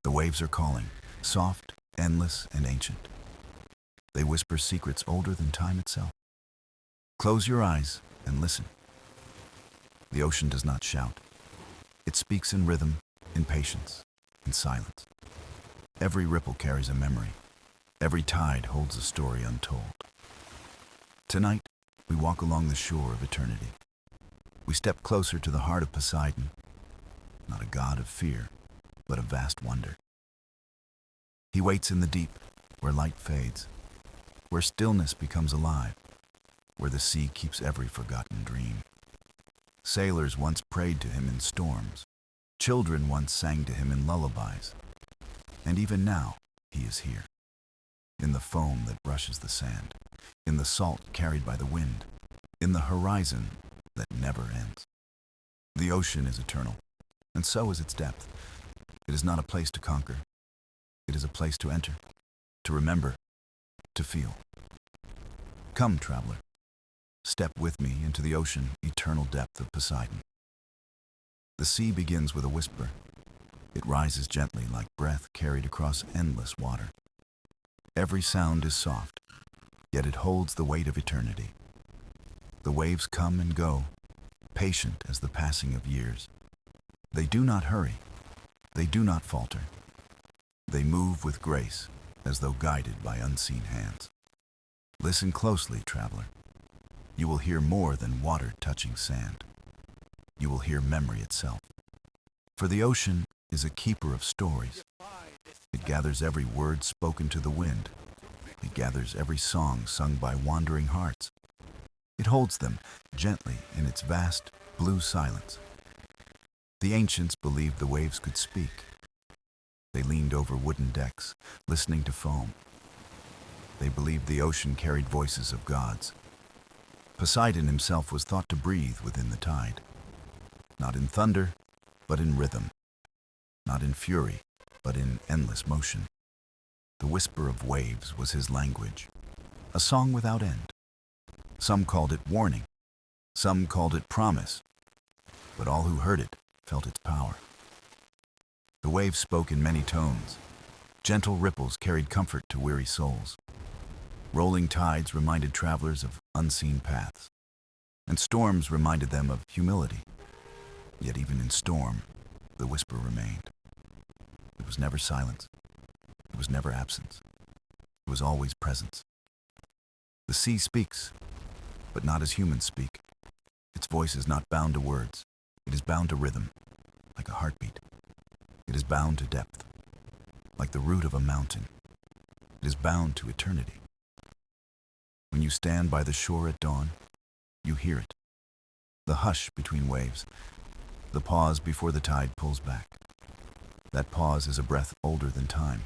The waves are calling, soft, endless, and ancient. They whisper secrets older than time itself. Close your eyes and listen. The ocean does not shout. It speaks in rhythm, in patience, in silence. Every ripple carries a memory. Every tide holds a story untold. Tonight, we walk along the shore of eternity. We step closer to the heart of Poseidon, not a god of fear, but of vast wonder. He waits in the deep, where light fades, where stillness becomes alive, where the sea keeps every forgotten dream. Sailors once prayed to him in storms. Children once sang to him in lullabies. And even now, he is here. In the foam that brushes the sand, in the salt carried by the wind, in the horizon that never ends. The ocean is eternal, and so is its depth. It is not a place to conquer. It is a place to enter, to remember, to feel. Come, traveler. Step with me into the ocean, eternal depth of Poseidon. The sea begins with a whisper. It rises gently like breath carried across endless water. Every sound is soft, yet it holds the weight of eternity. The waves come and go, patient as the passing of years. They do not hurry. They do not falter. They move with grace, as though guided by unseen hands. Listen closely, traveler. You will hear more than water touching sand. You will hear memory itself. For the ocean is a keeper of stories. It gathers every word spoken to the wind. It gathers every song sung by wandering hearts. It holds them gently in its vast blue silence. The ancients believed the waves could speak. They leaned over wooden decks, listening to foam. They believed the ocean carried voices of gods. Poseidon himself was thought to breathe within the tide. Not in thunder, but in rhythm. Not in fury, but in endless motion. The whisper of waves was his language, a song without end. Some called it warning, some called it promise, but all who heard it felt its power. The waves spoke in many tones. Gentle ripples carried comfort to weary souls. Rolling tides reminded travelers of unseen paths, and storms reminded them of humility. Yet even in storm, the whisper remained. It was never silence. It was never absence. It was always presence. The sea speaks, but not as humans speak. Its voice is not bound to words. It is bound to rhythm, like a heartbeat. It is bound to depth, like the root of a mountain. It is bound to eternity. When you stand by the shore at dawn, you hear it. The hush between waves, the pause before the tide pulls back. That pause is a breath older than time.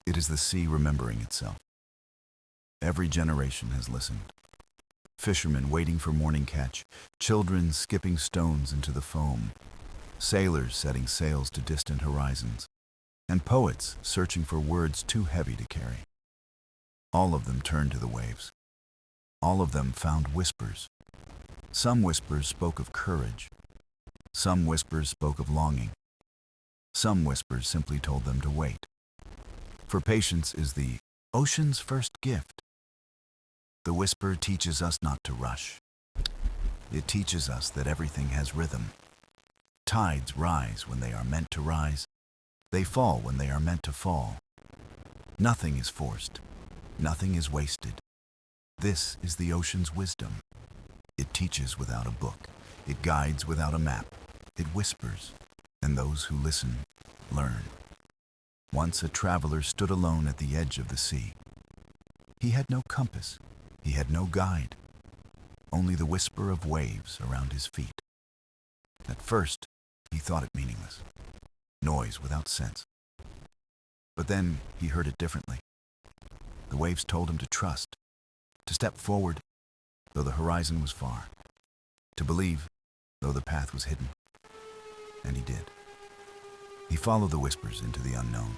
It is the sea remembering itself. Every generation has listened. Fishermen waiting for morning catch, children skipping stones into the foam, sailors setting sails to distant horizons, and poets searching for words too heavy to carry. All of them turned to the waves. All of them found whispers. Some whispers spoke of courage. Some whispers spoke of longing. Some whispers simply told them to wait. For patience is the ocean's first gift. The whisper teaches us not to rush. It teaches us that everything has rhythm. Tides rise when they are meant to rise. They fall when they are meant to fall. Nothing is forced. Nothing is wasted. This is the ocean's wisdom. It teaches without a book. It guides without a map. It whispers, and those who listen learn. Once a traveler stood alone at the edge of the sea. He had no compass. He had no guide. Only the whisper of waves around his feet. At first, he thought it meaningless. Noise without sense. But then he heard it differently. The waves told him to trust, to step forward, though the horizon was far, to believe, though the path was hidden. And he did. He followed the whispers into the unknown.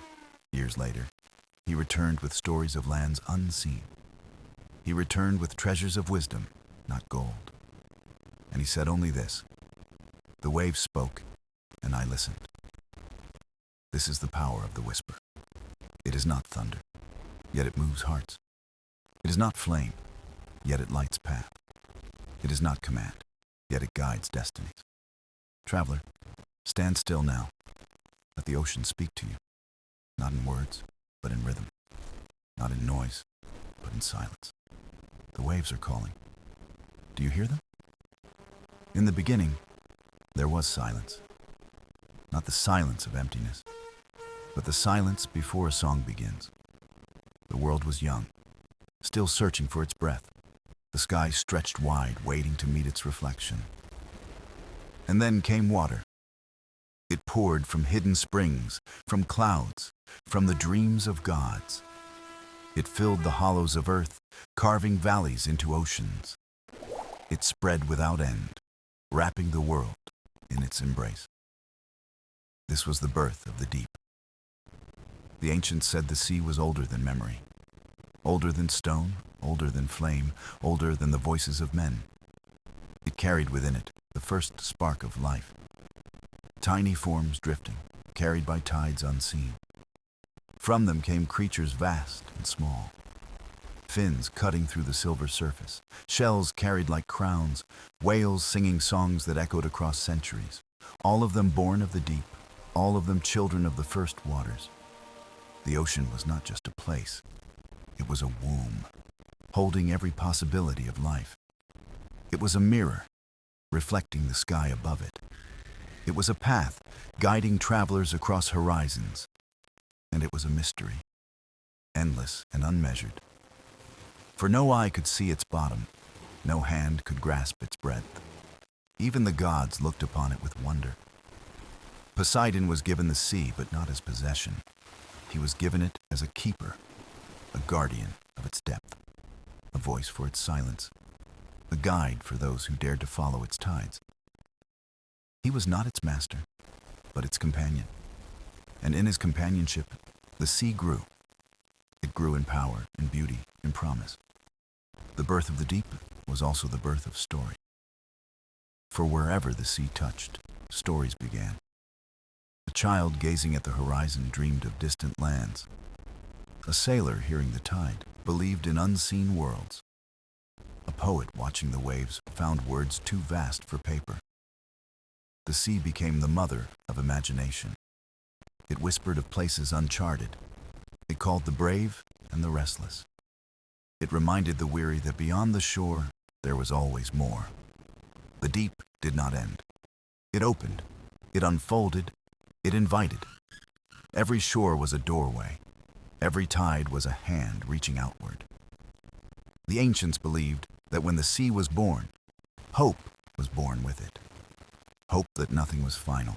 Years later, he returned with stories of lands unseen. He returned with treasures of wisdom, not gold. And he said only this: the waves spoke, and I listened. This is the power of the whisper. It is not thunder, yet it moves hearts. It is not flame, yet it lights path. It is not command, yet it guides destinies. Traveler, stand still now. Let the ocean speak to you, not in words, but in rhythm, not in noise, but in silence. The waves are calling. Do you hear them? In the beginning, there was silence. Not the silence of emptiness, but the silence before a song begins. The world was young, still searching for its breath. The sky stretched wide, waiting to meet its reflection. And then came water. It poured from hidden springs, from clouds, from the dreams of gods. It filled the hollows of earth, carving valleys into oceans. It spread without end, wrapping the world in its embrace. This was the birth of the deep. The ancients said the sea was older than memory, older than stone, older than flame, older than the voices of men. It carried within it the first spark of life. Tiny forms drifting, carried by tides unseen. From them came creatures vast and small. Fins cutting through the silver surface, shells carried like crowns, whales singing songs that echoed across centuries, all of them born of the deep, all of them children of the first waters. The ocean was not just a place, it was a womb, holding every possibility of life. It was a mirror, reflecting the sky above it. It was a path, guiding travelers across horizons. And it was a mystery, endless and unmeasured. For no eye could see its bottom, no hand could grasp its breadth. Even the gods looked upon it with wonder. Poseidon was given the sea, but not as possession. He was given it as a keeper, a guardian of its depth, a voice for its silence, a guide for those who dared to follow its tides. He was not its master, but its companion. And in his companionship, the sea grew. It grew in power, in beauty, in promise. The birth of the deep was also the birth of story. For wherever the sea touched, stories began. A child gazing at the horizon dreamed of distant lands. A sailor hearing the tide believed in unseen worlds. A poet watching the waves found words too vast for paper. The sea became the mother of imagination. It whispered of places uncharted. It called the brave and the restless. It reminded the weary that beyond the shore, there was always more. The deep did not end. It opened. It unfolded. It invited. Every shore was a doorway. Every tide was a hand reaching outward. The ancients believed that when the sea was born, hope was born with it. Hope that nothing was final.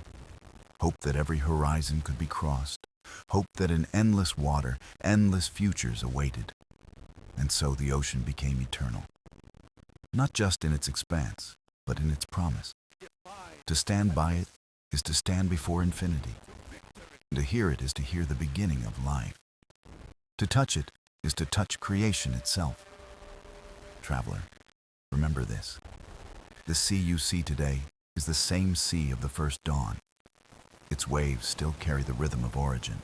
Hope that every horizon could be crossed. Hope that in endless water, endless futures awaited. And so the ocean became eternal. Not just in its expanse, but in its promise. To stand by it is to stand before infinity. And to hear it is to hear the beginning of life. To touch it is to touch creation itself. Traveler, remember this. The sea you see today is the same sea of the first dawn. Its waves still carry the rhythm of origin.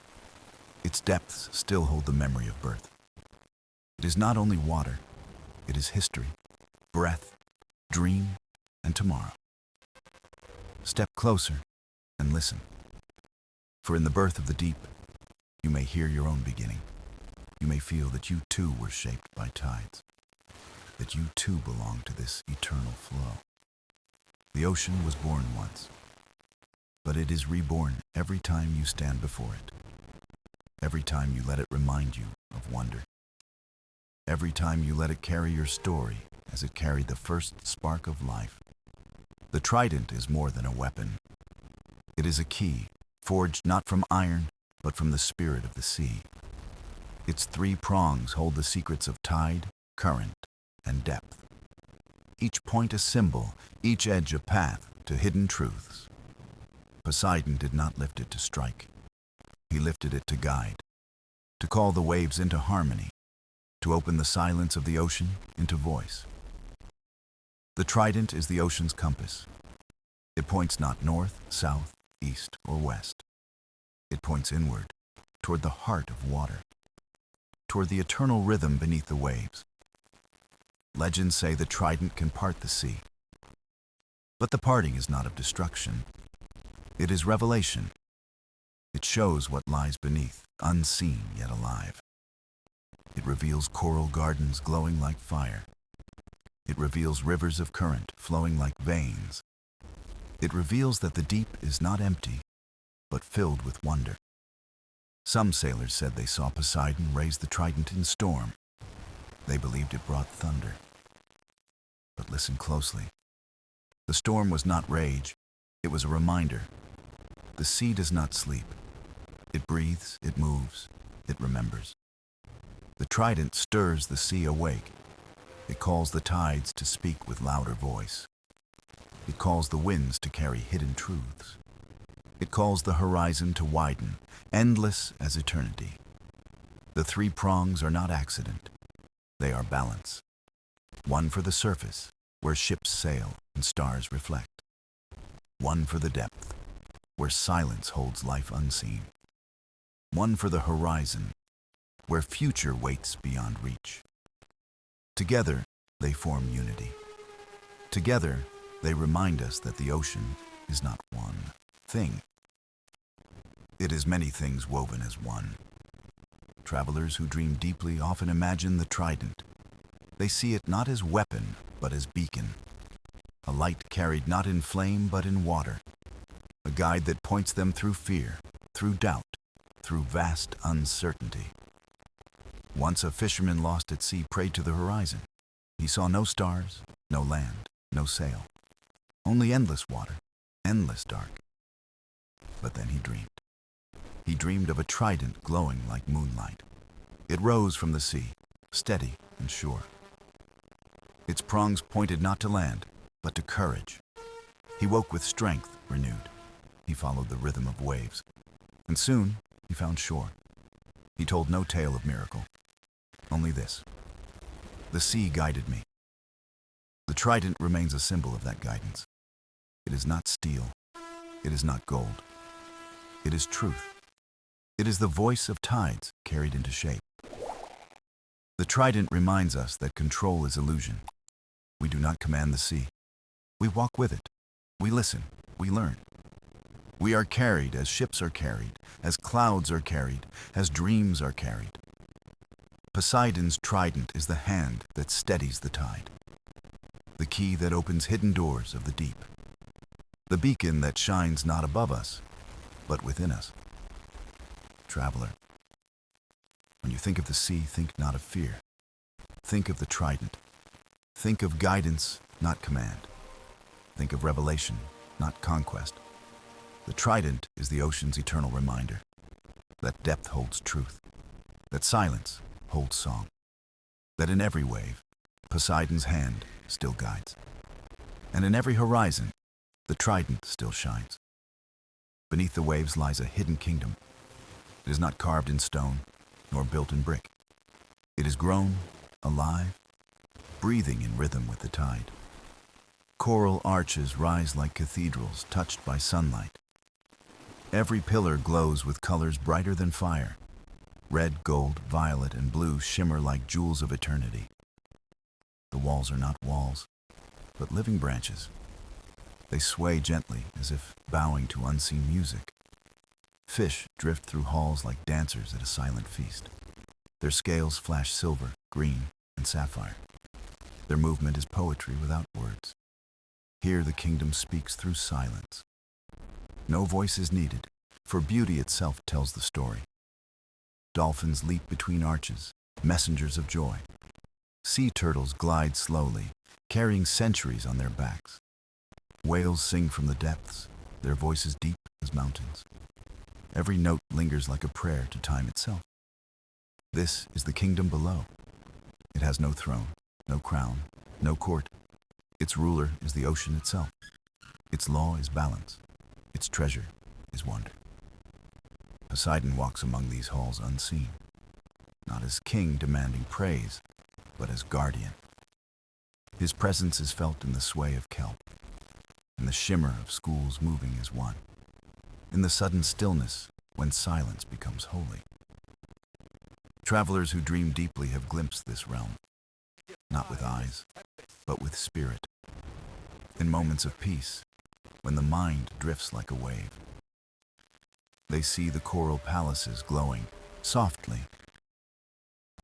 Its depths still hold the memory of birth. It is not only water, it is history, breath, dream, and tomorrow. Step closer and listen. For in the birth of the deep, you may hear your own beginning. You may feel that you too were shaped by tides, that you too belong to this eternal flow. The ocean was born once, but it is reborn every time you stand before it. Every time you let it remind you of wonder. Every time you let it carry your story as it carried the first spark of life. The trident is more than a weapon. It is a key, forged not from iron, but from the spirit of the sea. Its 3 prongs hold the secrets of tide, current, and depth. Each point a symbol, each edge a path to hidden truths. Poseidon did not lift it to strike. He lifted it to guide, to call the waves into harmony, to open the silence of the ocean into voice. The trident is the ocean's compass. It points not north, south, east, or west. It points inward, toward the heart of water, toward the eternal rhythm beneath the waves. Legends say the trident can part the sea. But the parting is not of destruction. It is revelation. It shows what lies beneath, unseen yet alive. It reveals coral gardens glowing like fire. It reveals rivers of current flowing like veins. It reveals that the deep is not empty, but filled with wonder. Some sailors said they saw Poseidon raise the trident in storm. They believed it brought thunder. But listen closely. The storm was not rage, it was a reminder. The sea does not sleep. It breathes, it moves, it remembers. The trident stirs the sea awake. It calls the tides to speak with louder voice. It calls the winds to carry hidden truths. It calls the horizon to widen, endless as eternity. The three prongs are not accident. They are balance. One for the surface, where ships sail and stars reflect. One for the depth, where silence holds life unseen. One for the horizon, where future waits beyond reach. Together, they form unity. Together, they remind us that the ocean is not one thing. It is many things woven as one. Travelers who dream deeply often imagine the trident. They see it not as weapon, but as beacon. A light carried not in flame, but in water. A guide that points them through fear, through doubt, through vast uncertainty. Once a fisherman lost at sea prayed to the horizon. He saw no stars, no land, no sail. Only endless water, endless dark. But then he dreamed. He dreamed of a trident glowing like moonlight. It rose from the sea, steady and sure. Its prongs pointed not to land, but to courage. He woke with strength renewed. He followed the rhythm of waves. And soon he found shore. He told no tale of miracle, only this. The sea guided me. The trident remains a symbol of that guidance. It is not steel. It is not gold. It is truth. It is the voice of tides carried into shape. The trident reminds us that control is illusion. We do not command the sea. We walk with it. We listen. We learn. We are carried as ships are carried, as clouds are carried, as dreams are carried. Poseidon's trident is the hand that steadies the tide, the key that opens hidden doors of the deep, the beacon that shines not above us, but within us. Traveler, when you think of the sea, think not of fear. Think of the trident. Think of guidance, not command. Think of revelation, not conquest. The trident is the ocean's eternal reminder that depth holds truth, that silence holds song, that in every wave, Poseidon's hand still guides, and in every horizon, the trident still shines. Beneath the waves lies a hidden kingdom. It is not carved in stone, nor built in brick. It is grown, alive, breathing in rhythm with the tide. Coral arches rise like cathedrals touched by sunlight. Every pillar glows with colors brighter than fire. Red, gold, violet, and blue shimmer like jewels of eternity. The walls are not walls, but living branches. They sway gently as if bowing to unseen music. Fish drift through halls like dancers at a silent feast. Their scales flash silver, green, and sapphire. Their movement is poetry without words. Here the kingdom speaks through silence. No voice is needed, for beauty itself tells the story. Dolphins leap between arches, messengers of joy. Sea turtles glide slowly, carrying centuries on their backs. Whales sing from the depths, their voices deep as mountains. Every note lingers like a prayer to time itself. This is the kingdom below. It has no throne, no crown, no court. Its ruler is the ocean itself. Its law is balance. Its treasure is wonder. Poseidon walks among these halls unseen, not as king demanding praise, but as guardian. His presence is felt in the sway of kelp, in the shimmer of schools moving as one, in the sudden stillness when silence becomes holy. Travelers who dream deeply have glimpsed this realm, not with eyes, but with spirit. In moments of peace, when the mind drifts like a wave, they see the coral palaces glowing softly.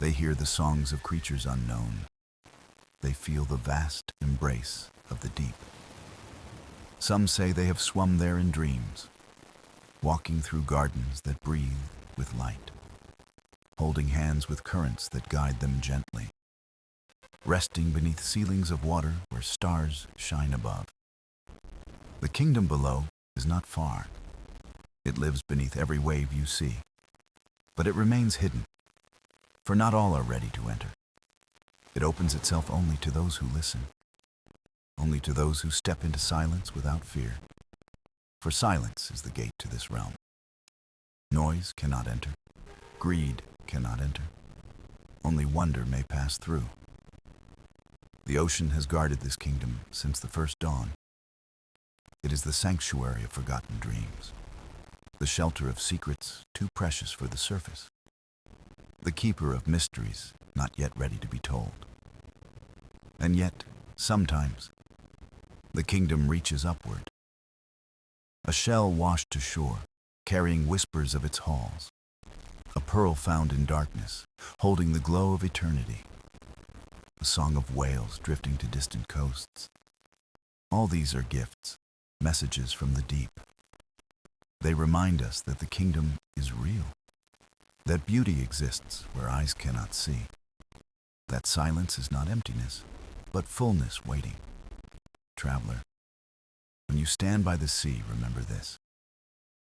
They hear the songs of creatures unknown. They feel the vast embrace of the deep. Some say they have swum there in dreams, walking through gardens that breathe with light, holding hands with currents that guide them gently, resting beneath ceilings of water where stars shine above. The kingdom below is not far. It lives beneath every wave you see, but it remains hidden, for not all are ready to enter. It opens itself only to those who listen, only to those who step into silence without fear. For silence is the gate to this realm. Noise cannot enter. Greed cannot enter. Only wonder may pass through. The ocean has guarded this kingdom since the first dawn. It is the sanctuary of forgotten dreams, the shelter of secrets too precious for the surface, the keeper of mysteries not yet ready to be told. And yet, sometimes, the kingdom reaches upward. A shell washed to shore, carrying whispers of its halls. A pearl found in darkness, holding the glow of eternity. A song of whales drifting to distant coasts. All these are gifts, messages from the deep. They remind us that the kingdom is real, that beauty exists where eyes cannot see, that silence is not emptiness, but fullness waiting. Traveler, when you stand by the sea, remember this.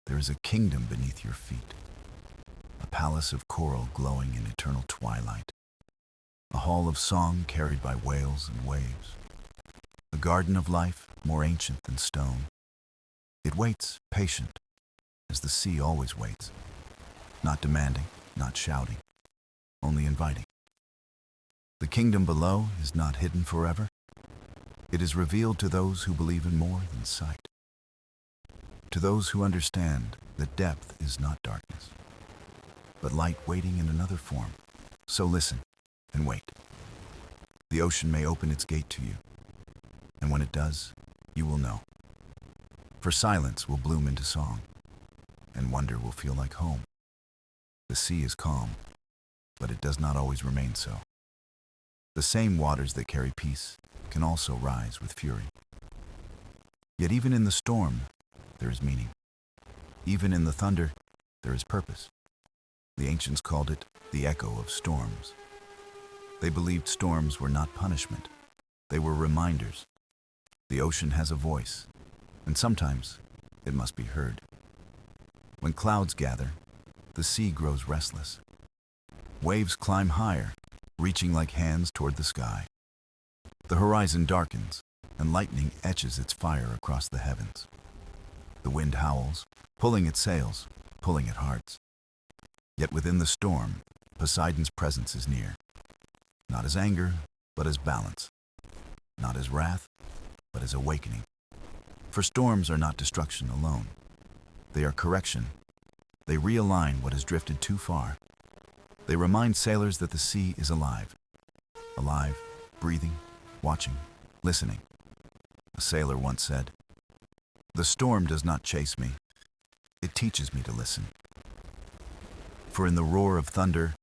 There is a kingdom beneath your feet, a palace of coral glowing in eternal twilight, a hall of song carried by whales and waves, a garden of life more ancient than stone. It waits, patient, as the sea always waits, not demanding, not shouting, only inviting. The kingdom below is not hidden forever. It is revealed to those who believe in more than sight, to those who understand that depth is not darkness, but light waiting in another form. So listen and wait. The ocean may open its gate to you, and when it does, you will know. For silence will bloom into song, and wonder will feel like home. The sea is calm, but it does not always remain so. The same waters that carry peace can also rise with fury. Yet even in the storm, there is meaning. Even in the thunder, there is purpose. The ancients called it the echo of storms. They believed storms were not punishment. They were reminders. The ocean has a voice, and sometimes it must be heard. When clouds gather, the sea grows restless. Waves climb higher, reaching like hands toward the sky. The horizon darkens, and lightning etches its fire across the heavens. The wind howls, pulling at sails, pulling at hearts. Yet within the storm, Poseidon's presence is near. Not as anger, but as balance. Not as wrath, but as awakening. For storms are not destruction alone. They are correction. They realign what has drifted too far. They remind sailors that the sea is alive. Alive, breathing, watching, listening. A sailor once said, "The storm does not chase me. It teaches me to listen." For in the roar of thunder,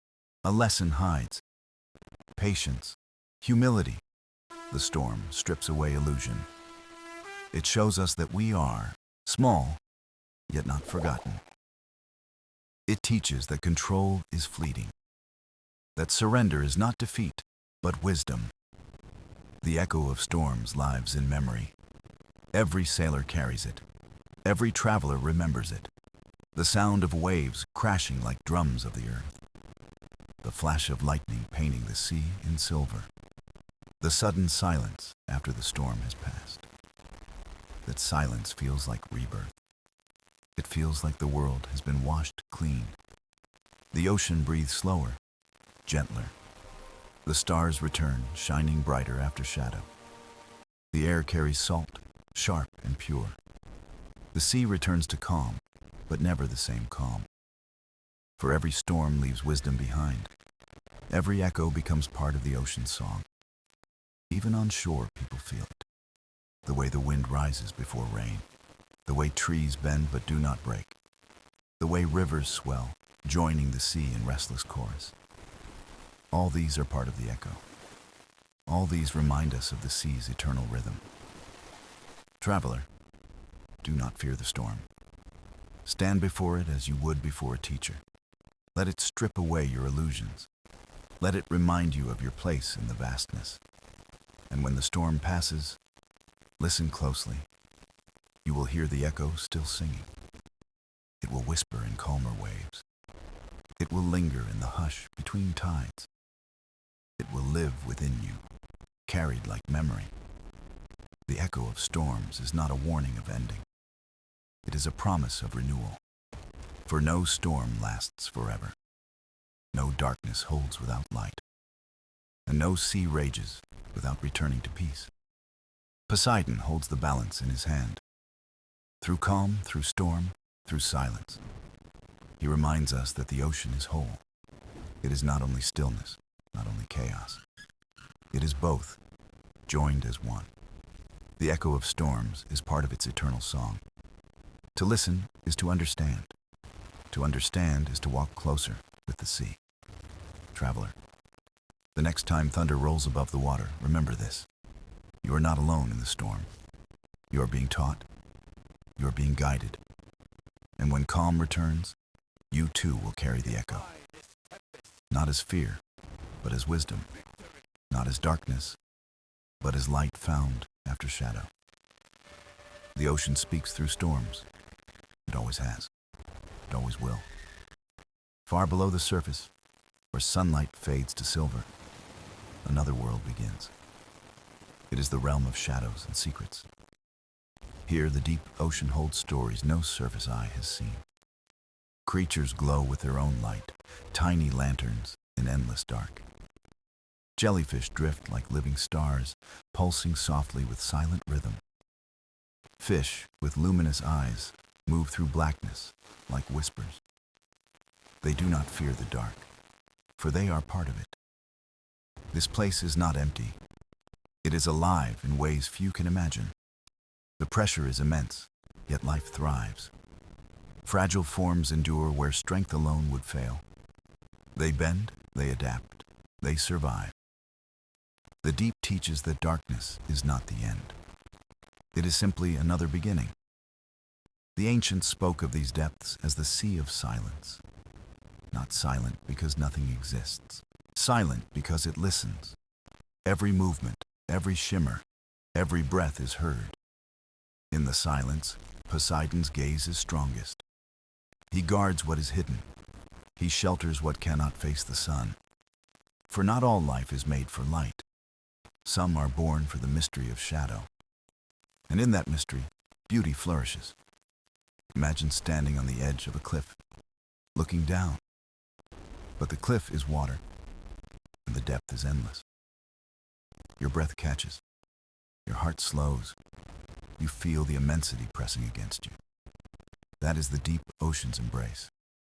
a lesson hides. Patience, humility. The storm strips away illusion. It shows us that we are small, yet not forgotten. It teaches that control is fleeting, that surrender is not defeat, but wisdom. The echo of storms lives in memory. Every sailor carries it. Every traveler remembers it. The sound of waves crashing like drums of the earth. The flash of lightning painting the sea in silver. The sudden silence after the storm has passed. That silence feels like rebirth. It feels like the world has been washed clean. The ocean breathes slower, gentler. The stars return, shining brighter after shadow. The air carries salt, sharp and pure. The sea returns to calm, but never the same calm. For every storm leaves wisdom behind. Every echo becomes part of the ocean's song. Even on shore, people feel it. The way the wind rises before rain. The way trees bend but do not break. The way rivers swell, joining the sea in restless chorus. All these are part of the echo. All these remind us of the sea's eternal rhythm. Traveler, do not fear the storm. Stand before it as you would before a teacher. Let it strip away your illusions. Let it remind you of your place in the vastness. And when the storm passes, listen closely. You will hear the echo still singing. It will whisper in calmer waves. It will linger in the hush between tides. It will live within you, carried like memory. The echo of storms is not a warning of ending. It is a promise of renewal. For no storm lasts forever. No darkness holds without light. And no sea rages without returning to peace. Poseidon holds the balance in his hand. Through calm, through storm, through silence. He reminds us that the ocean is whole. It is not only stillness, not only chaos. It is both, joined as one. The echo of storms is part of its eternal song. To listen is to understand. To understand is to walk closer with the sea. Traveler, the next time thunder rolls above the water, remember this. You are not alone in the storm. You are being taught. You are being guided. And when calm returns, you too will carry the echo. Not as fear, but as wisdom. Not as darkness, but as light found after shadow. The ocean speaks through storms. It always has. It always will. Far below the surface, where sunlight fades to silver, another world begins. It is the realm of shadows and secrets. Here, the deep ocean holds stories no surface eye has seen. Creatures glow with their own light, tiny lanterns in endless dark. Jellyfish drift like living stars, pulsing softly with silent rhythm. Fish, with luminous eyes, move through blackness like whispers. They do not fear the dark, for they are part of it. This place is not empty. It is alive in ways few can imagine. The pressure is immense, yet life thrives. Fragile forms endure where strength alone would fail. They bend, they adapt, they survive. The deep teaches that darkness is not the end. It is simply another beginning. The ancients spoke of these depths as the sea of silence. Not silent because nothing exists. Silent because it listens. Every movement, every shimmer, every breath is heard. In the silence, Poseidon's gaze is strongest. He guards what is hidden. He shelters what cannot face the sun. For not all life is made for light. Some are born for the mystery of shadow. And in that mystery, beauty flourishes. Imagine standing on the edge of a cliff, looking down. But the cliff is water, and the depth is endless. Your breath catches. Your heart slows. You feel the immensity pressing against you. That is the deep ocean's embrace.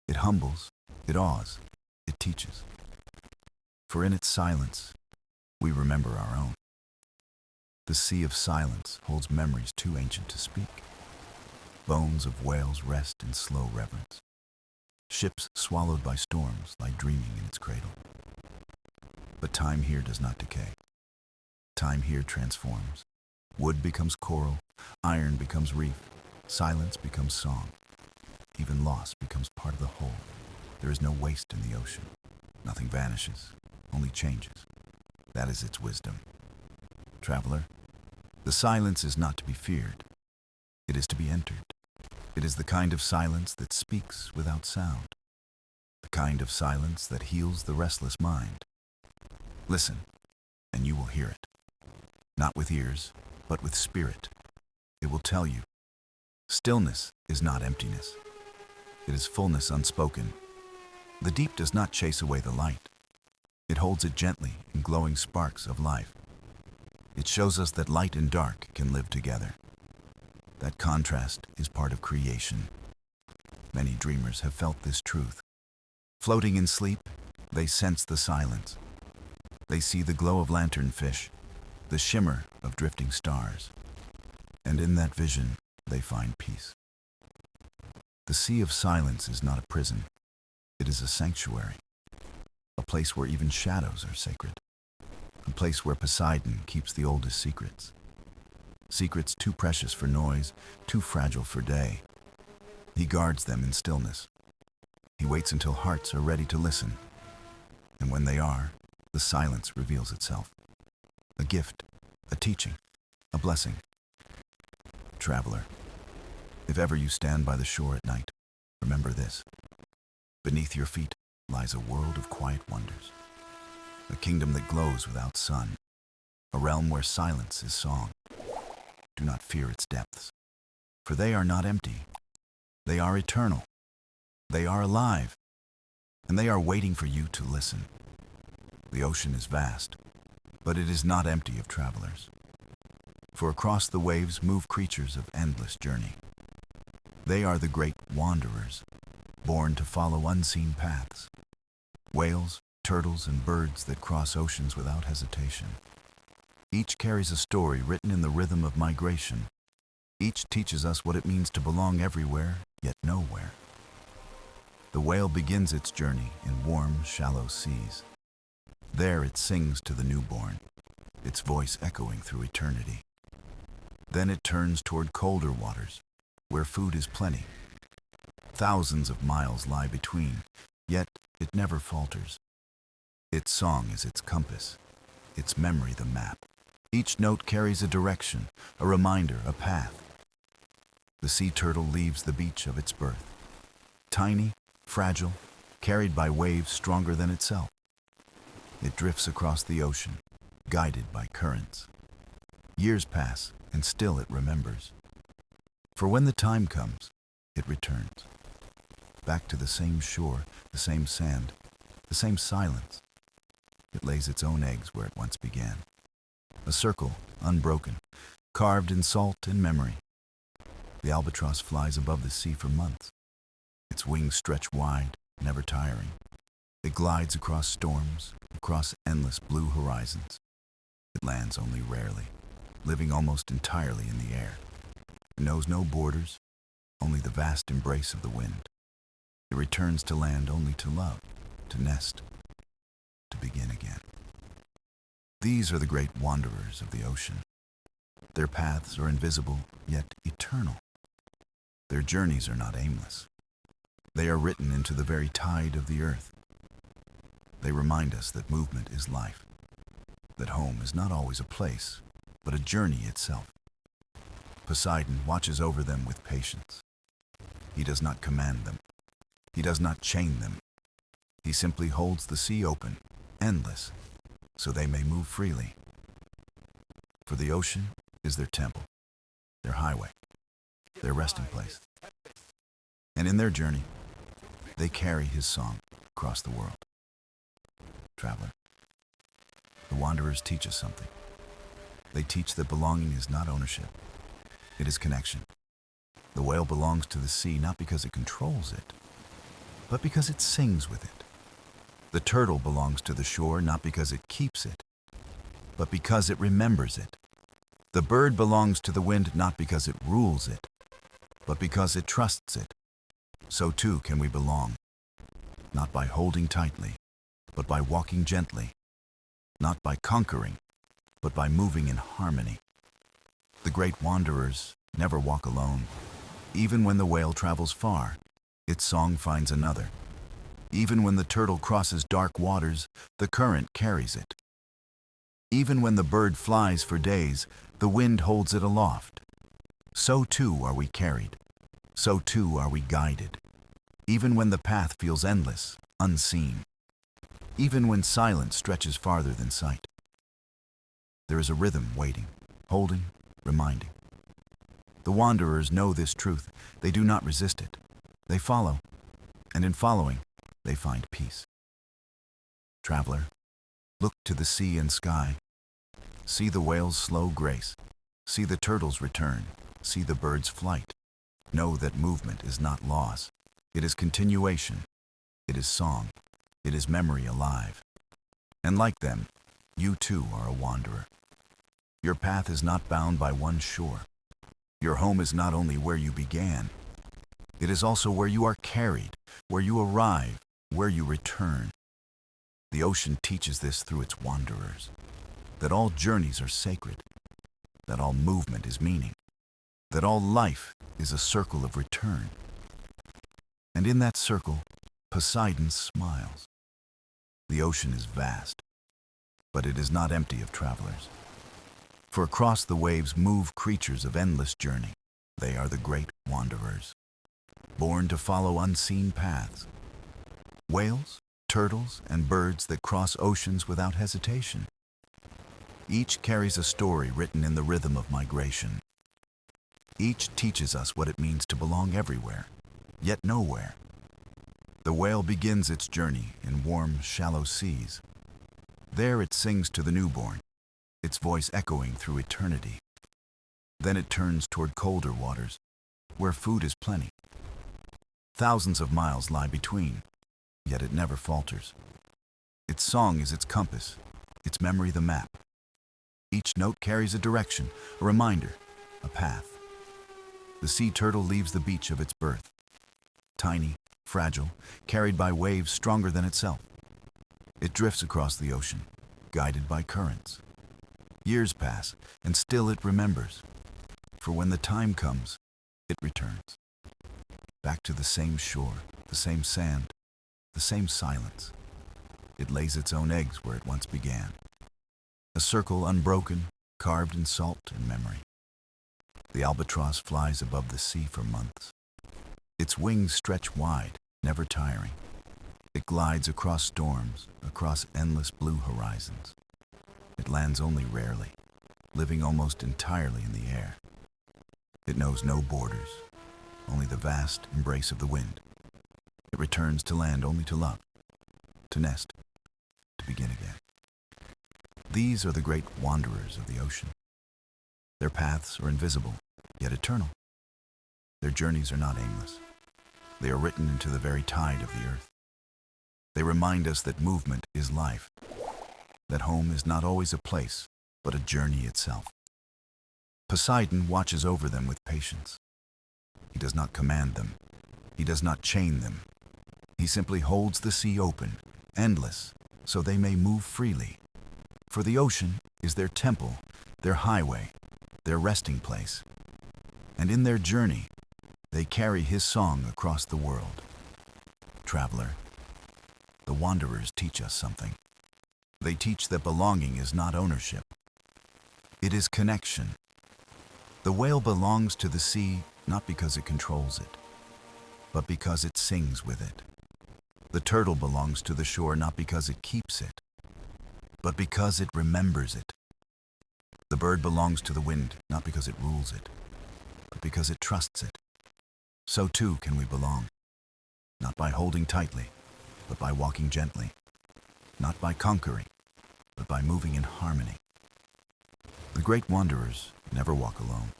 It humbles, it awes, it teaches. For in its silence, we remember our own. The sea of silence holds memories too ancient to speak. Bones of whales rest in slow reverence. Ships swallowed by storms lie dreaming in its cradle. But time here does not decay. Time here transforms. Wood becomes coral, iron becomes reef, silence becomes song. Even loss becomes part of the whole. There is no waste in the ocean. Nothing vanishes, only changes. That is its wisdom. Traveler, the silence is not to be feared. It is to be entered. It is the kind of silence that speaks without sound. The kind of silence that heals the restless mind. Listen, and you will hear it. Not with ears, but with spirit. It will tell you. Stillness is not emptiness. It is fullness unspoken. The deep does not chase away the light. It holds it gently in glowing sparks of life. It shows us that light and dark can live together. That contrast is part of creation. Many dreamers have felt this truth. Floating in sleep, they sense the silence. They see the glow of lanternfish, the shimmer of drifting stars. And in that vision, they find peace. The Sea of Silence is not a prison. It is a sanctuary, a place where even shadows are sacred, a place where Poseidon keeps the oldest secrets. Secrets too precious for noise, too fragile for day. He guards them in stillness. He waits until hearts are ready to listen. And when they are, the silence reveals itself. A gift, a teaching, a blessing. Traveler, if ever you stand by the shore at night, remember this. Beneath your feet lies a world of quiet wonders. A kingdom that glows without sun. A realm where silence is song. Do not fear its depths, for they are not empty. They are eternal. They are alive, and they are waiting for you to listen. The ocean is vast, but it is not empty of travelers. For across the waves move creatures of endless journey. They are the great wanderers, born to follow unseen paths. Whales, turtles, and birds that cross oceans without hesitation. Each carries a story written in the rhythm of migration. Each teaches us what it means to belong everywhere, yet nowhere. The whale begins its journey in warm, shallow seas. There it sings to the newborn, its voice echoing through eternity. Then it turns toward colder waters, where food is plenty. Thousands of miles lie between, yet it never falters. Its song is its compass, its memory the map. Each note carries a direction, a reminder, a path. The sea turtle leaves the beach of its birth. Tiny, fragile, carried by waves stronger than itself. It drifts across the ocean, guided by currents. Years pass, and still it remembers. For when the time comes, it returns. Back to the same shore, the same sand, the same silence. It lays its own eggs where it once began. A circle, unbroken, carved in salt and memory. The albatross flies above the sea for months. Its wings stretch wide, never tiring. It glides across storms, across endless blue horizons. It lands only rarely, living almost entirely in the air. It knows no borders, only the vast embrace of the wind. It returns to land only to love, to nest, to begin again. These are the great wanderers of the ocean. Their paths are invisible, yet eternal. Their journeys are not aimless. They are written into the very tide of the earth. They remind us that movement is life, that home is not always a place, but a journey itself. Poseidon watches over them with patience. He does not command them. He does not chain them. He simply holds the sea open, endless, so they may move freely. For the ocean is their temple, their highway, their resting place. And in their journey, they carry his song across the world. Traveler, the wanderers teach us something. They teach that belonging is not ownership. It is connection. The whale belongs to the sea not because it controls it, but because it sings with it. The turtle belongs to the shore not because it keeps it, but because it remembers it. The bird belongs to the wind not because it rules it, but because it trusts it. So too can we belong, not by holding tightly, but by walking gently, not by conquering, but by moving in harmony. The great wanderers never walk alone. Even when the whale travels far, its song finds another. Even when the turtle crosses dark waters, the current carries it. Even when the bird flies for days, the wind holds it aloft. So too are we carried. So too are we guided. Even when the path feels endless, unseen. Even when silence stretches farther than sight. There is a rhythm waiting, holding, reminding. The wanderers know this truth. They do not resist it. They follow, and in following, they find peace. Traveler, look to the sea and sky. See the whale's slow grace. See the turtle's return. See the bird's flight. Know that movement is not loss. It is continuation. It is song. It is memory alive. And like them, you too are a wanderer. Your path is not bound by one shore. Your home is not only where you began, it is also where you are carried, where you arrive, where you return. The ocean teaches this through its wanderers, that all journeys are sacred, that all movement is meaning, that all life is a circle of return. And in that circle, Poseidon smiles. The ocean is vast, but it is not empty of travelers. For across the waves move creatures of endless journey. They are the great wanderers, born to follow unseen paths. Whales, turtles, and birds that cross oceans without hesitation. Each carries a story written in the rhythm of migration. Each teaches us what it means to belong everywhere, yet nowhere. The whale begins its journey in warm, shallow seas. There it sings to the newborn, its voice echoing through eternity. Then it turns toward colder waters, where food is plenty. Thousands of miles lie between, yet it never falters. Its song is its compass, its memory the map. Each note carries a direction, a reminder, a path. The sea turtle leaves the beach of its birth. Tiny, fragile, carried by waves stronger than itself. It drifts across the ocean, guided by currents. Years pass, and still it remembers. For when the time comes, it returns. Back to the same shore, the same sand, the same silence. It lays its own eggs where it once began. A circle unbroken, carved in salt and memory. The albatross flies above the sea for months. Its wings stretch wide, never tiring. It glides across storms, across endless blue horizons. It lands only rarely, living almost entirely in the air. It knows no borders, only the vast embrace of the wind. It returns to land only to love, to nest, to begin again. These are the great wanderers of the ocean. Their paths are invisible, yet eternal. Their journeys are not aimless. They are written into the very tide of the earth. They remind us that movement is life, that home is not always a place, but a journey itself. Poseidon watches over them with patience. He does not command them. He does not chain them. He simply holds the sea open, endless, so they may move freely. For the ocean is their temple, their highway, their resting place. And in their journey, they carry his song across the world. Traveler, the wanderers teach us something. They teach that belonging is not ownership. It is connection. The whale belongs to the sea not because it controls it, but because it sings with it. The turtle belongs to the shore not because it keeps it, but because it remembers it. The bird belongs to the wind not because it rules it, but because it trusts it. So too can we belong, not by holding tightly, but by walking gently, not by conquering, but by moving in harmony. The great wanderers never walk alone.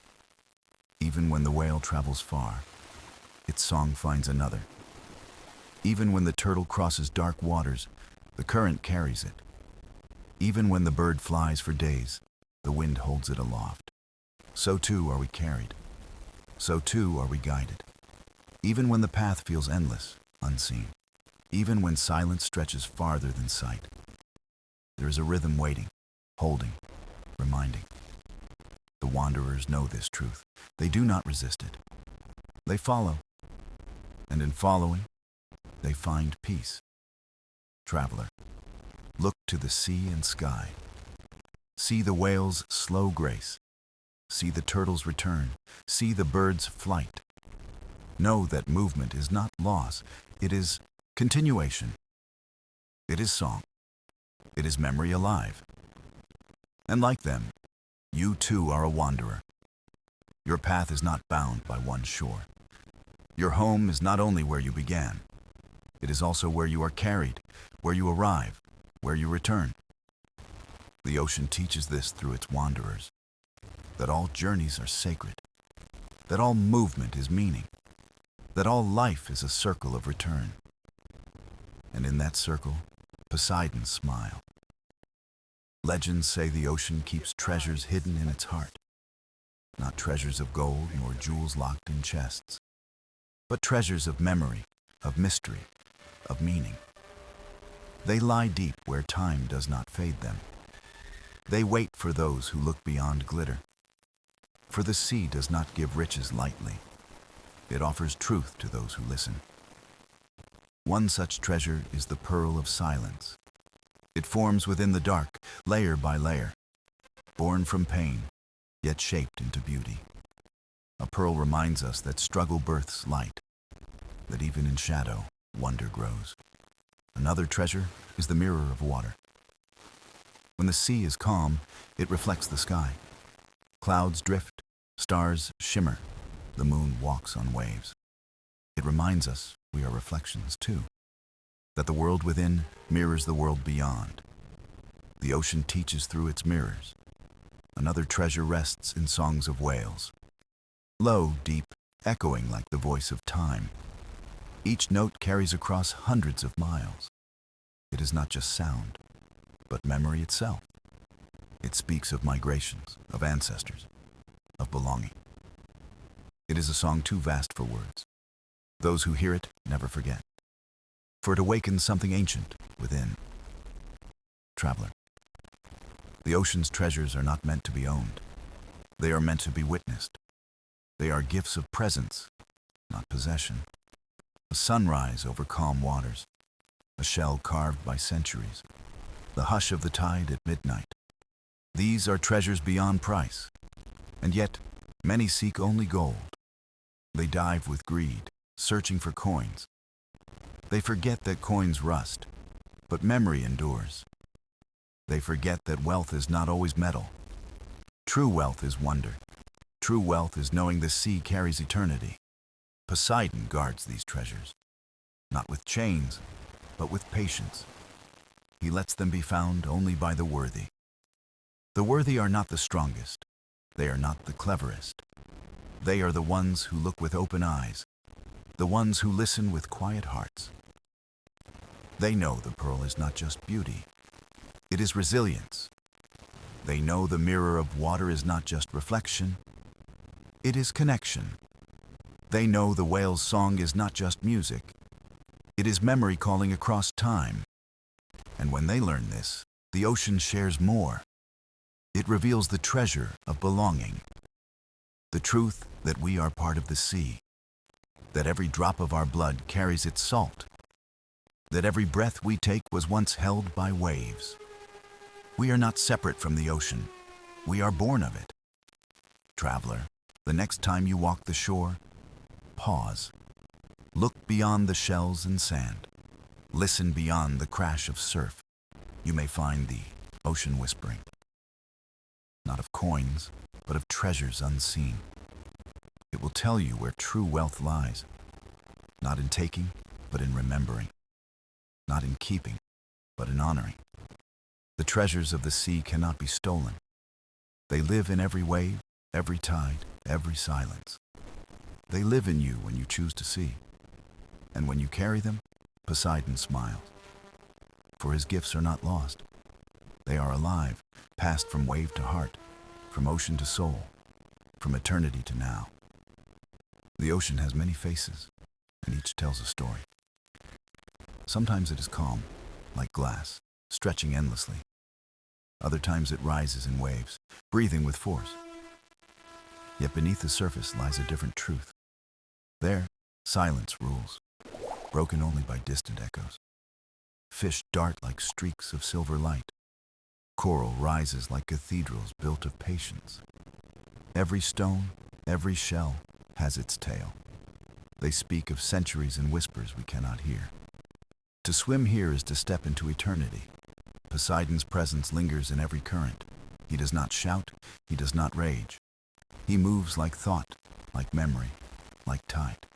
Even when the whale travels far, its song finds another. Even when the turtle crosses dark waters, the current carries it. Even when the bird flies for days, the wind holds it aloft. So too are we carried. So too are we guided. Even when the path feels endless, unseen. Even when silence stretches farther than sight. There is a rhythm waiting, holding, reminding. The wanderers know this truth. They do not resist it. They follow. And in following, they find peace. Traveler, look to the sea and sky. See the whale's slow grace. See the turtle's return. See the bird's flight. Know that movement is not loss. It is continuation. It is song. It is memory alive. And like them, you too are a wanderer. Your path is not bound by one shore. Your home is not only where you began, it is also where you are carried, where you arrive, where you return. The ocean teaches this through its wanderers, that all journeys are sacred, that all movement is meaning, that all life is a circle of return. and in that circle, Poseidon's smile. Legends say the ocean keeps treasures hidden in its heart. Not treasures of gold nor jewels locked in chests, but treasures of memory, of mystery, of meaning. They lie deep where time does not fade them. They wait for those who look beyond glitter. For the sea does not give riches lightly. It offers truth to those who listen. One such treasure is the pearl of silence. It forms within the dark, layer by layer, born from pain, yet shaped into beauty. A pearl reminds us that struggle births light, that even in shadow, wonder grows. Another treasure is the mirror of water. When the sea is calm, it reflects the sky. Clouds drift, stars shimmer, the moon walks on waves. It reminds us we are reflections too, that the world within mirrors the world beyond. The ocean teaches through its mirrors. Another treasure rests in songs of whales. Low, deep, echoing like the voice of time. Each note carries across hundreds of miles. It is not just sound, but memory itself. It speaks of migrations, of ancestors, of belonging. It is a song too vast for words. Those who hear it never forget, for it awakens something ancient within. Traveler, the ocean's treasures are not meant to be owned. They are meant to be witnessed. They are gifts of presence, not possession. A sunrise over calm waters, a shell carved by centuries, the hush of the tide at midnight. These are treasures beyond price, and yet many seek only gold. They dive with greed, searching for coins. They forget that coins rust, but memory endures. They forget that wealth is not always metal. True wealth is wonder. True wealth is knowing the sea carries eternity. Poseidon guards these treasures, not with chains, but with patience. He lets them be found only by the worthy. The worthy are not the strongest. They are not the cleverest. They are the ones who look with open eyes, the ones who listen with quiet hearts. They know the pearl is not just beauty. It is resilience. They know the mirror of water is not just reflection. It is connection. They know the whale's song is not just music. It is memory calling across time. And when they learn this, the ocean shares more. It reveals the treasure of belonging. The truth that we are part of the sea. That every drop of our blood carries its salt. That every breath we take was once held by waves. We are not separate from the ocean. We are born of it. Traveler, the next time you walk the shore, pause. Look beyond the shells and sand. Listen beyond the crash of surf. You may find the ocean whispering. Not of coins, but of treasures unseen. It will tell you where true wealth lies. Not in taking, but in remembering. Not in keeping, but in honoring. The treasures of the sea cannot be stolen. They live in every wave, every tide, every silence. They live in you when you choose to see. And when you carry them, Poseidon smiles. For his gifts are not lost. They are alive, passed from wave to heart, from ocean to soul, from eternity to now. The ocean has many faces, and each tells a story. Sometimes it is calm, like glass, stretching endlessly. Other times it rises in waves, breathing with force. Yet beneath the surface lies a different truth. There, silence rules, broken only by distant echoes. Fish dart like streaks of silver light. Coral rises like cathedrals built of patience. Every stone, every shell has its tale. They speak of centuries in whispers we cannot hear. To swim here is to step into eternity. Poseidon's presence lingers in every current. He does not shout, he does not rage. He moves like thought, like memory, like tide.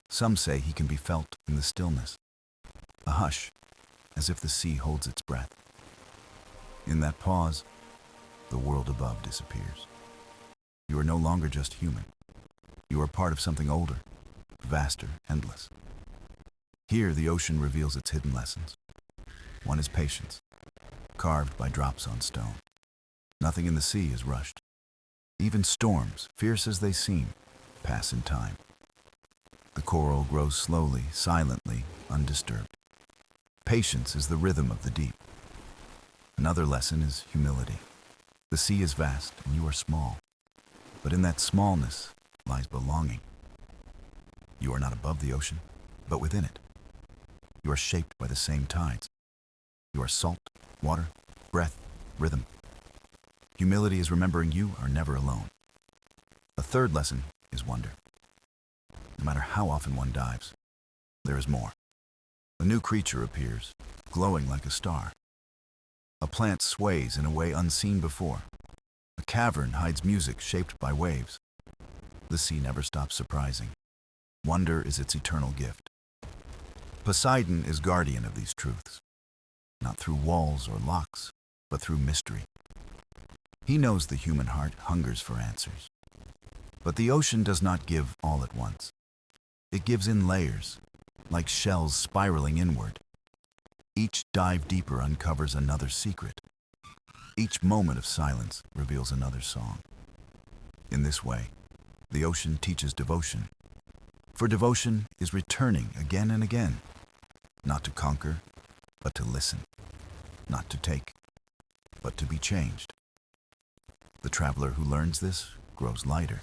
Some say he can be felt in the stillness, a hush, as if the sea holds its breath. In that pause, the world above disappears. You are no longer just human. You are part of something older, vaster, endless. Here, the ocean reveals its hidden lessons. One is patience, carved by drops on stone. Nothing in the sea is rushed. Even storms, fierce as they seem, pass in time. The coral grows slowly, silently, undisturbed. Patience is the rhythm of the deep. Another lesson is humility. The sea is vast and you are small, but in that smallness lies belonging. You are not above the ocean, but within it. You are shaped by the same tides. You are salt, water, breath, rhythm. Humility is remembering you are never alone. A third lesson is wonder. No matter how often one dives, there is more. A new creature appears, glowing like a star. A plant sways in a way unseen before. A cavern hides music shaped by waves. The sea never stops surprising. Wonder is its eternal gift. Poseidon is guardian of these truths, not through walls or locks, but through mystery. He knows the human heart hungers for answers. But the ocean does not give all at once. It gives in layers, like shells spiraling inward. Each dive deeper uncovers another secret. Each moment of silence reveals another song. In this way, the ocean teaches devotion. For devotion is returning again and again, not to conquer, but to listen, not to take, but to be changed. The traveler who learns this grows lighter.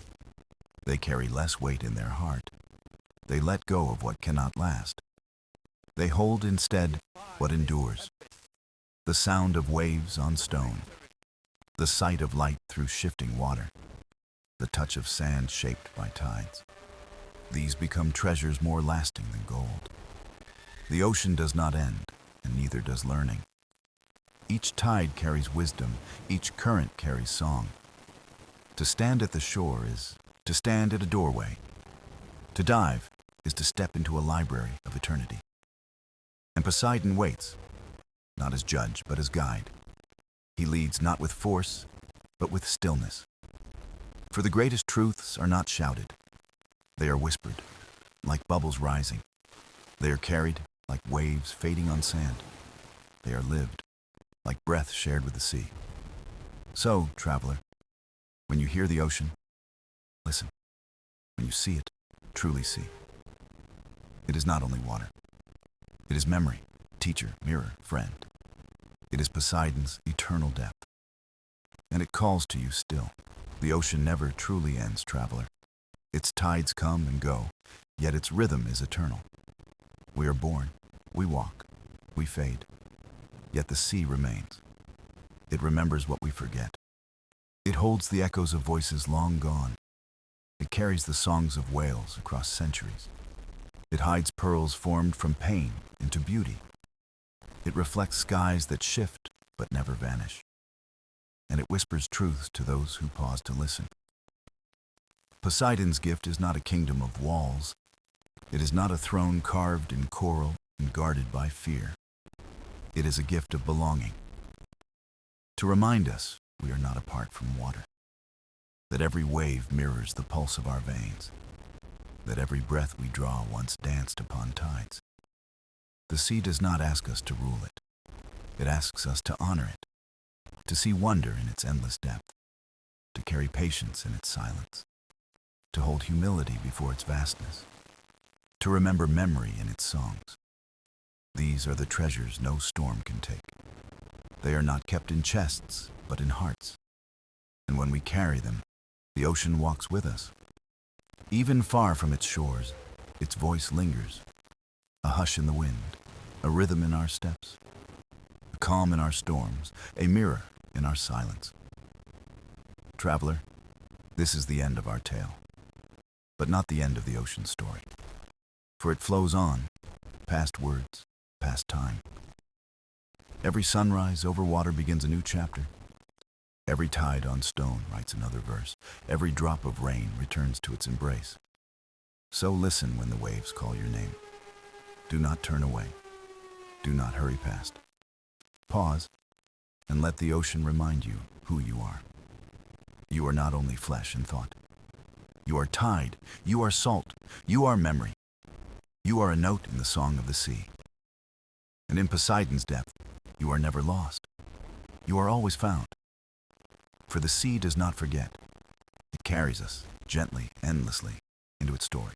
They carry less weight in their heart. They let go of what cannot last. They hold instead what endures. The sound of waves on stone, the sight of light through shifting water, the touch of sand shaped by tides. These become treasures more lasting than gold. The ocean does not end, and neither does learning. Each tide carries wisdom, each current carries song. To stand at the shore is to stand at a doorway. To dive is to step into a library of eternity. And Poseidon waits, not as judge, but as guide. He leads not with force, but with stillness. For the greatest truths are not shouted. They are whispered, like bubbles rising. They are carried like waves fading on sand. They are lived, like breath shared with the sea. So, traveler, when you hear the ocean, listen. When you see it, truly see. It is not only water. It is memory, teacher, mirror, friend. It is Poseidon's eternal depth. And it calls to you still. The ocean never truly ends, traveler. Its tides come and go, yet its rhythm is eternal. We are born, we walk, we fade, yet the sea remains. It remembers what we forget. It holds the echoes of voices long gone. It carries the songs of whales across centuries. It hides pearls formed from pain into beauty. It reflects skies that shift but never vanish. And it whispers truths to those who pause to listen. Poseidon's gift is not a kingdom of walls. It is not a throne carved in coral and guarded by fear. It is a gift of belonging. To remind us we are not apart from water. That every wave mirrors the pulse of our veins. That every breath we draw once danced upon tides. The sea does not ask us to rule it. It asks us to honor it, to see wonder in its endless depth, to carry patience in its silence, to hold humility before its vastness, to remember memory in its songs. These are the treasures no storm can take. They are not kept in chests, but in hearts. And when we carry them, the ocean walks with us. Even far from its shores, its voice lingers. A hush in the wind, a rhythm in our steps, a calm in our storms, a mirror in our silence. Traveler, this is the end of our tale, but not the end of the ocean story. For it flows on, past words, past time. Every sunrise over water begins a new chapter. Every tide on stone writes another verse. Every drop of rain returns to its embrace. So listen when the waves call your name. Do not turn away. Do not hurry past. Pause and let the ocean remind you who you are. You are not only flesh and thought. You are tide. You are salt. You are memory. You are a note in the song of the sea. And in Poseidon's depth, you are never lost. You are always found. For the sea does not forget. It carries us, gently, endlessly, into its story.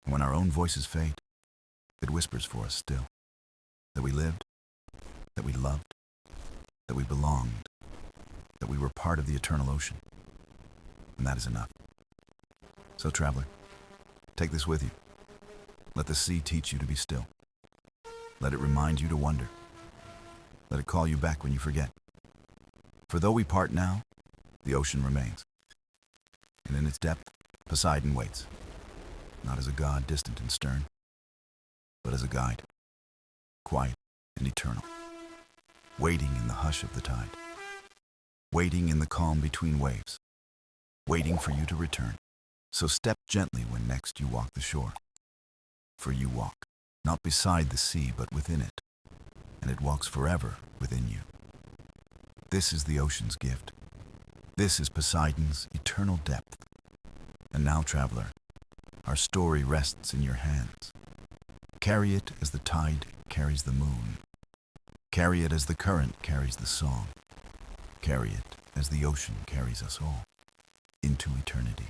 And when our own voices fade, it whispers for us still. That we lived, that we loved, that we belonged, that we were part of the eternal ocean. And that is enough. So, traveler, take this with you. Let the sea teach you to be still. Let it remind you to wonder. Let it call you back when you forget. For though we part now, the ocean remains. And in its depth, Poseidon waits, not as a god distant and stern, but as a guide, quiet and eternal, waiting in the hush of the tide, waiting in the calm between waves, waiting for you to return. So step gently when next you walk the shore. For you walk, not beside the sea, but within it, and it walks forever within you. This is the ocean's gift. This is Poseidon's eternal depth. And now, traveler, our story rests in your hands. Carry it as the tide carries the moon. Carry it as the current carries the song. Carry it as the ocean carries us all into eternity.